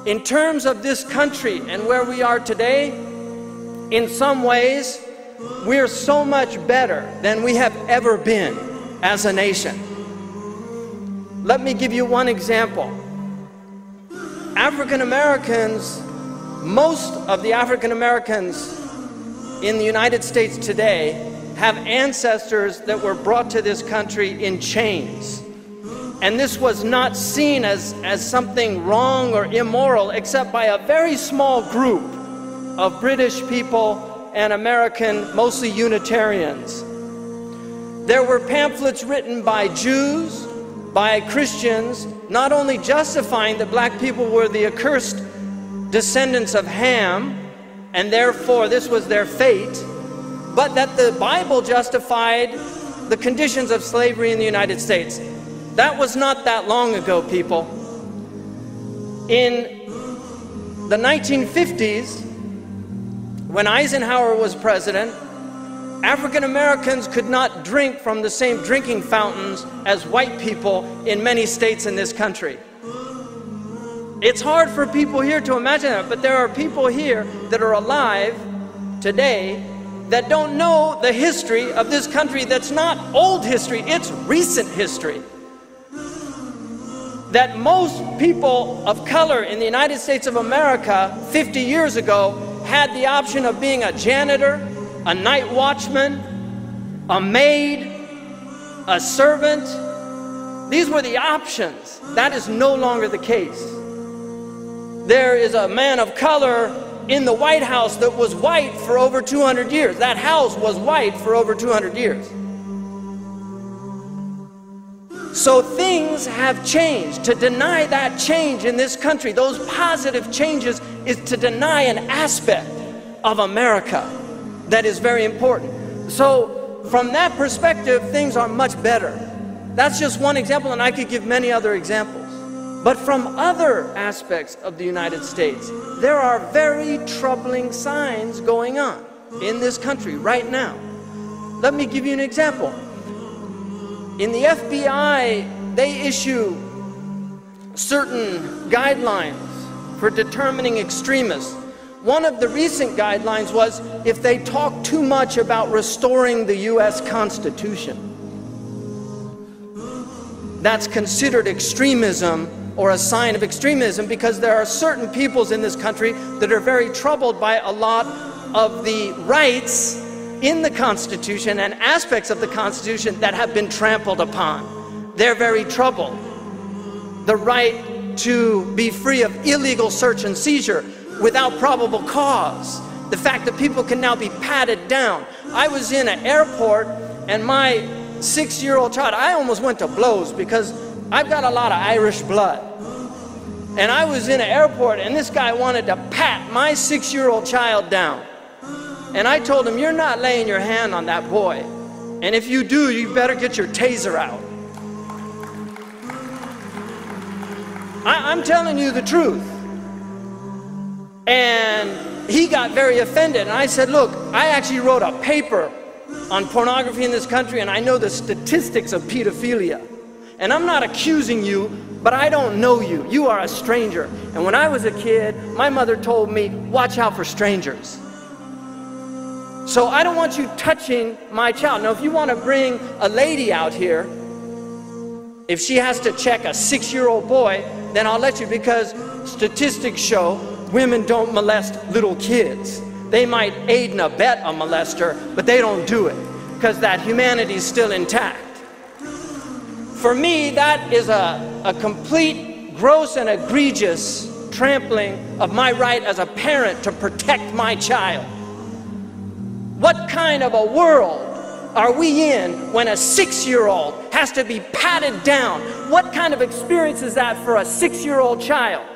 In terms of this country and where we are today, in some ways, we're so much better than we have ever been as a nation. Let me give you one example. African Americans, most of the African Americans in the United States today have ancestors that were brought to this country in chains. And this was not seen as something wrong or immoral, except by a very small group of British people and American, mostly Unitarians. There were pamphlets written by Jews, by Christians, not only justifying that black people were the accursed descendants of Ham, and therefore this was their fate, but that the Bible justified the conditions of slavery in the United States. That was not that long ago, people. In the 1950s, when Eisenhower was president, African Americans could not drink from the same drinking fountains as white people in many states in this country. It's hard for people here to imagine that, but there are people here that are alive today that don't know the history of this country. That's not old history, it's recent history. That most people of color in the United States of America 50 years ago had the option of being a janitor, a night watchman, a maid, a servant. These were the options. That is no longer the case. There is a man of color in the White House that was white for over 200 years. That house was white for over 200 years. So things have changed. To deny that change in this country, those positive changes, is to deny an aspect of America that is very important. So from that perspective, things are much better. That's just one example, and I could give many other examples. But from other aspects of the United States, there are very troubling signs going on in this country right now. Let me give you an example. In the FBI, they issue certain guidelines for determining extremists. One of the recent guidelines was if they talk too much about restoring the U.S. Constitution, that's considered extremism or a sign of extremism, because there are certain peoples in this country that are very troubled by a lot of the rights in the Constitution and aspects of the Constitution that have been trampled upon. They're very troubled. The right to be free of illegal search and seizure without probable cause. The fact that people can now be patted down. I was in an airport and my 6-year-old child, I almost went to blows because I've got a lot of Irish blood. And I was in an airport and this guy wanted to pat my 6-year-old child down. And I told him, you're not laying your hand on that boy. And if you do, you better get your taser out. I'm telling you the truth. And he got very offended. And I said, look, I actually wrote a paper on pornography in this country, and I know the statistics of pedophilia. And I'm not accusing you, but I don't know you. You are a stranger. And when I was a kid, my mother told me, watch out for strangers. So I don't want you touching my child. Now, if you want to bring a lady out here, if she has to check a 6-year-old boy, then I'll let you, because statistics show women don't molest little kids. They might aid and abet a molester, but they don't do it, because that humanity is still intact. For me, that is a complete, gross, and egregious trampling of my right as a parent to protect my child. What kind of a world are we in when a 6-year-old has to be patted down? What kind of experience is that for a 6-year-old child?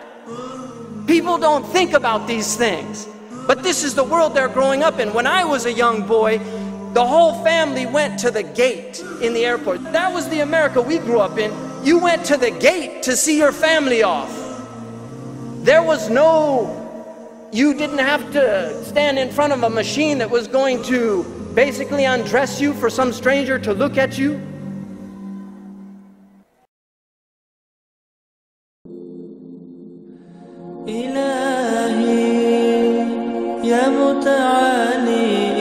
People don't think about these things, but this is the world they're growing up in. When I was a young boy, the whole family went to the gate in the airport. That was the America we grew up in. You went to the gate to see your family off. There was no, you didn't have to stand in front of a machine that was going to basically undress you for some stranger to look at you. إلهي يا متعالي